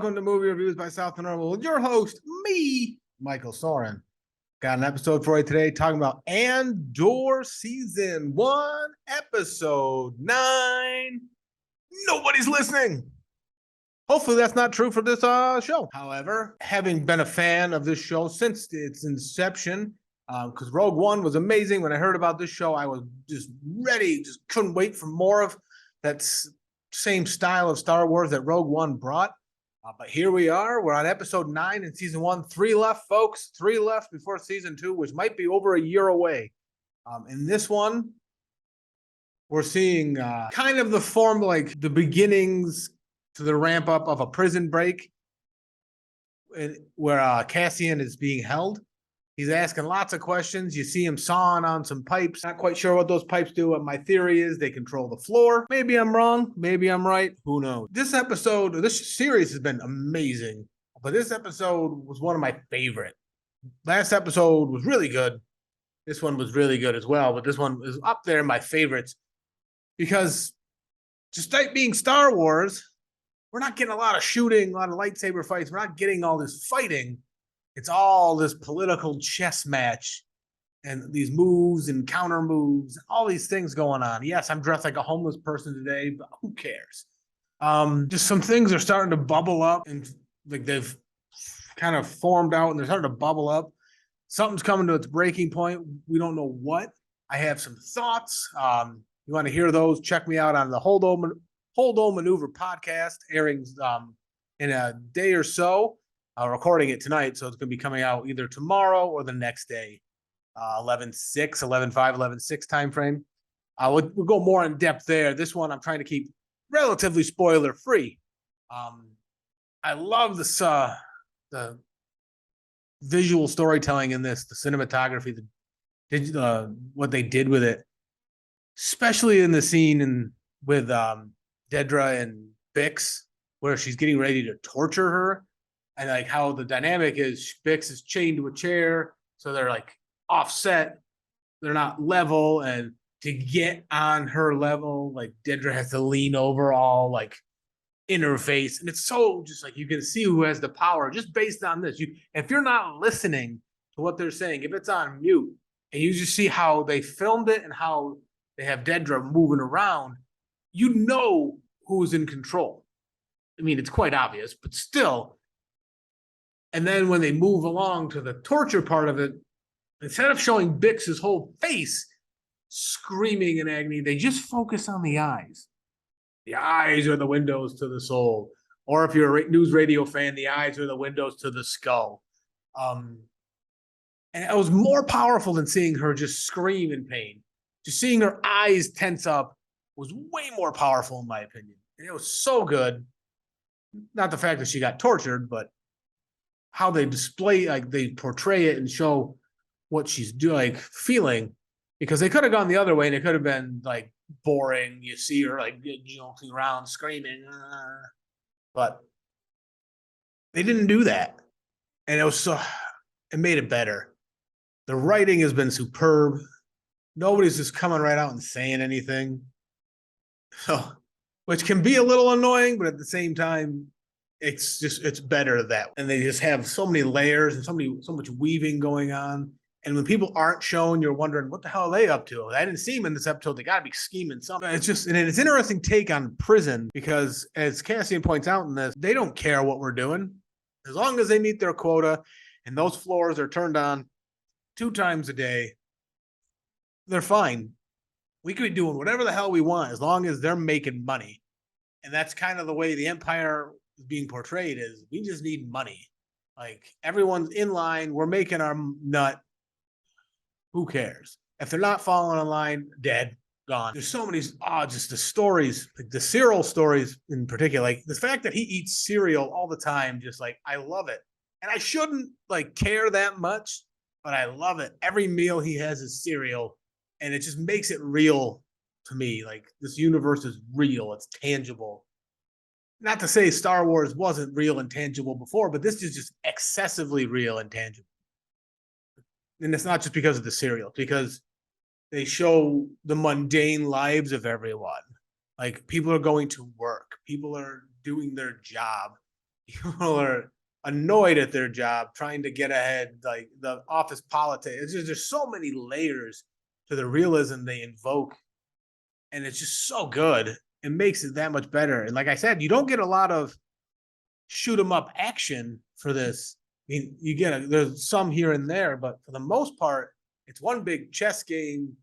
welcome to Movie Reviews by South and Normal with your host, me, Michael Soren. Got an episode for you today talking about Andor Season 1, Episode 9. Nobody's listening. Hopefully that's not true for this show. However, having been a fan of this show since its inception, because Rogue One was amazing. When I heard about this show, I was just ready, just couldn't wait for more of that same style of Star Wars that Rogue One brought. But here we are. We're on episode 9 in season 1. 3 left, folks. 3 left before season 2, which might be over a year away. In this one, we're seeing kind of the form, like the beginnings to the ramp up of a prison break where Cassian is being held. He's asking lots of questions. You see him sawing on some pipes. Not quite sure what those pipes do. What my theory is they control the floor. Maybe I'm wrong. Maybe I'm right. Who knows? This series has been amazing. But this episode was one of my favorite. Last episode was really good. This one was really good as well. But this one is up there in my favorites. Because despite being Star Wars, we're not getting a lot of shooting, a lot of lightsaber fights. We're not getting all this fighting. It's all this political chess match and these moves and counter moves, all these things going on. Yes, I'm dressed like a homeless person today, but who cares? Just some things are starting to bubble up and like they've kind of formed out and they're starting to bubble up. Something's coming to its breaking point. We don't know what. I have some thoughts. You want to hear those? Check me out on the Hold On Maneuver podcast, airing in a day or so. Recording it tonight, so it's going to be coming out either tomorrow or the next day, 11/6, 11/5, 11/6 time frame. We'll go more in depth there. This one I'm trying to keep relatively spoiler free. I love this the visual storytelling in this, the cinematography, what they did with it, especially in the scene with Dedra and Bix, where she's getting ready to torture her. And like how the dynamic is, Bix is chained to a chair, so they're like offset, they're not level, and to get on her level, like Dedra has to lean over all like in her face, and it's so just like you can see who has the power just based on this. If you're not listening to what they're saying, if it's on mute, and you just see how they filmed it and how they have Dedra moving around, you know who's in control. I mean, it's quite obvious, but still. And then when they move along to the torture part of it, instead of showing Bix's whole face screaming in agony, they just focus on the eyes. The eyes are the windows to the soul. Or if you're a news radio fan, the eyes are the windows to the skull. And it was more powerful than seeing her just scream in pain. Just seeing her eyes tense up was way more powerful, in my opinion. And it was so good. Not the fact that she got tortured, but how they display, like they portray it and show what she's doing, like feeling, because they could have gone the other way and it could have been like boring. You see her like jolting around, screaming, but they didn't do that, and it made it better. The writing has been superb. Nobody's just coming right out and saying anything, so which can be a little annoying, but at the same time, it's better that. And they just have so many layers and so much weaving going on. And when people aren't shown, you're wondering what the hell are they up to? I didn't see them in this episode. They got to be scheming something. It's just, and it's an interesting take on prison because, as Cassian points out in this, they don't care what we're doing as long as they meet their quota and those floors are turned on 2 times a day. They're fine. We could be doing whatever the hell we want as long as they're making money. And that's kind of the way the Empire being portrayed is we just need money. Like everyone's in line, we're making our nut. Who cares? If they're not following in line, dead, gone. There's so many just the stories, like the cereal stories in particular, like the fact that he eats cereal all the time, just like I love it. And I shouldn't like care that much, but I love it. Every meal he has is cereal, and it just makes it real to me. Like this universe is real, it's tangible. Not to say Star Wars wasn't real and tangible before, but this is just excessively real and tangible. And it's not just because of the cereal, because they show the mundane lives of everyone. Like people are going to work, people are doing their job. People are annoyed at their job, trying to get ahead, like the office politics. It's just, there's so many layers to the realism they invoke, and it's just so good. It makes it that much better. And like I said, you don't get a lot of shoot 'em up action for this. I mean, you get there's some here and there, but for the most part, it's one big chess game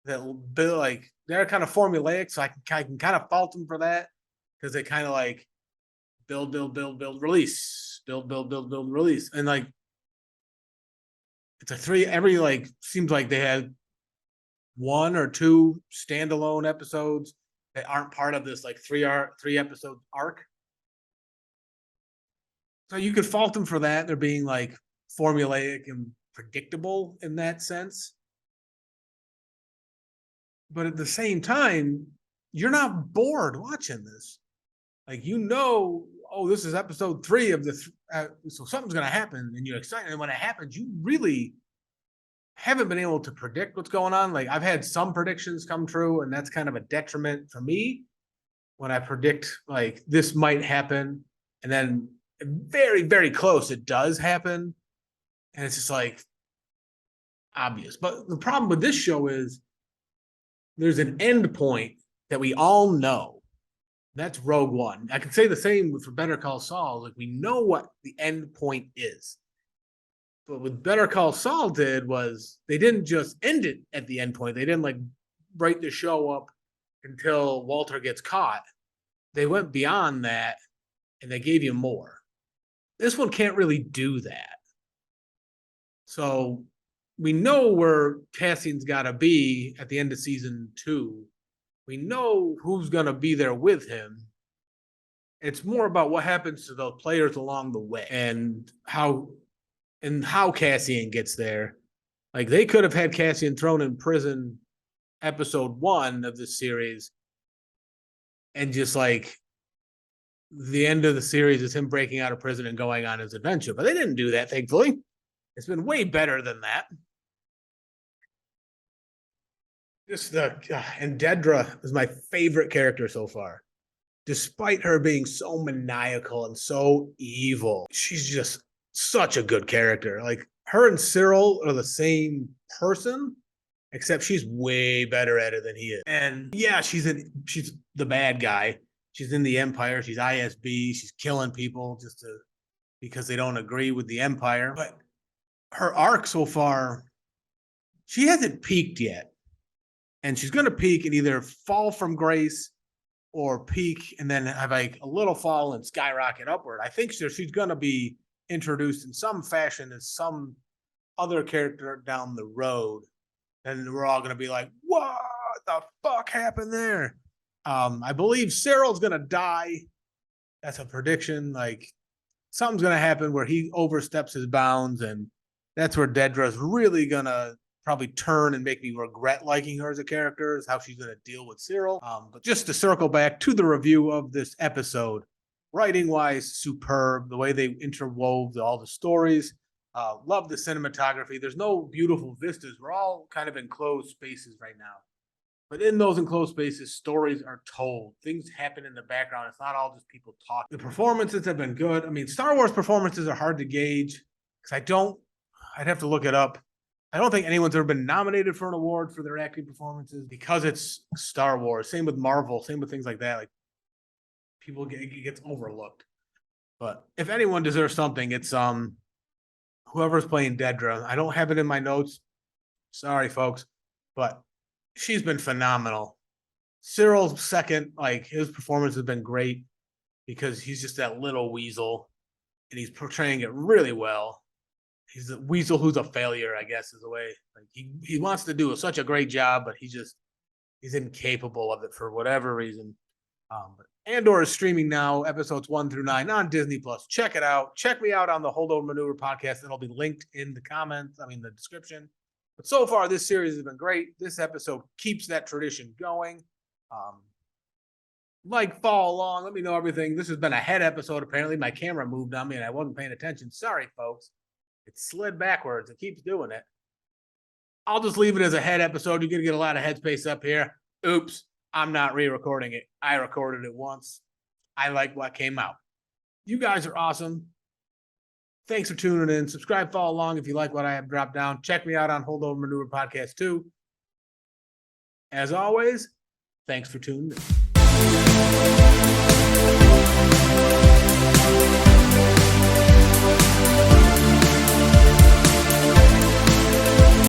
that will build, like they're kind of formulaic, so I can kind of fault them for that because they kind of like build, release, build, release, and like it's a three every like seems like they had one or two standalone episodes that aren't part of this like three episode arc. So you could fault them for that. They're being like formulaic and predictable in that sense. But at the same time, you're not bored watching this. Like, oh, this is episode 3 of so something's going to happen, and you're excited. And when it happens, you really haven't been able to predict what's going on. Like, I've had some predictions come true, and that's kind of a detriment for me when I predict, like, this might happen, and then very, very close, it does happen. And it's just like obvious. But the problem with this show is there's an end point that we all know. That's Rogue One. I can say the same for Better Call Saul. Like, we know what the end point is. But what Better Call Saul did was they didn't just end it at the end point. They didn't like write the show up until Walter gets caught. They went beyond that and they gave you more. This one can't really do that. So we know where Cassian's got to be at the end of season 2. We know who's going to be there with him. It's more about what happens to those players along the way and how Cassian gets there. Like, they could have had Cassian thrown in prison episode 1 of this series, and just like the end of the series is him breaking out of prison and going on his adventure. But they didn't do that, thankfully. It's been way better than that. And Dedra is my favorite character so far. Despite her being so maniacal and so evil, she's just such a good character. Like, her and Cyril are the same person, except she's way better at it than he is. And yeah, she's the bad guy. She's in the Empire. She's ISB. She's killing people because they don't agree with the Empire. But her arc so far, she hasn't peaked yet. And she's going to peak and either fall from grace or peak and then have like a little fall and skyrocket upward. I think she's going to be introduced in some fashion as some other character down the road. And we're all going to be like, what the fuck happened there? I believe Cyril's going to die. That's a prediction. Like, something's going to happen where he oversteps his bounds, and that's where Dedra's really going to probably turn and make me regret liking her as a character, is how she's going to deal with Cyril. But just to circle back to the review of this episode, writing-wise, superb. The way they interwove all the stories. Love the cinematography. There's no beautiful vistas. We're all kind of enclosed spaces right now. But in those enclosed spaces, stories are told. Things happen in the background. It's not all just people talking. The performances have been good. I mean, Star Wars performances are hard to gauge because I'd have to look it up. I don't think anyone's ever been nominated for an award for their acting performances because it's Star Wars. Same with Marvel. Same with things like that. Like, it gets overlooked. But if anyone deserves something, it's whoever's playing Dedra. I don't have it in my notes. Sorry, folks. But she's been phenomenal. Cyril's second, like, his performance has been great because he's just that little weasel and he's portraying it really well. He's a weasel who's a failure, I guess, is the way. Like, he wants to do such a great job, but he's incapable of it for whatever reason. But Andor is streaming now, episodes 1 through 9 on Disney Plus. Check it out. Check me out on the Holdover Maneuver podcast. It'll be linked in the description. But so far, this series has been great. This episode keeps that tradition going. Follow along. Let me know everything. This has been a head episode. Apparently, my camera moved on me and I wasn't paying attention. Sorry, folks. It slid backwards. It keeps doing it. I'll just leave it as a head episode. You're going to get a lot of headspace up here. Oops. I'm not re-recording it. I recorded it once. I like what came out. You guys are awesome. Thanks for tuning in. Subscribe, follow along if you like what I have dropped down. Check me out on Holdover Maneuver Podcast too. As always, thanks for tuning in.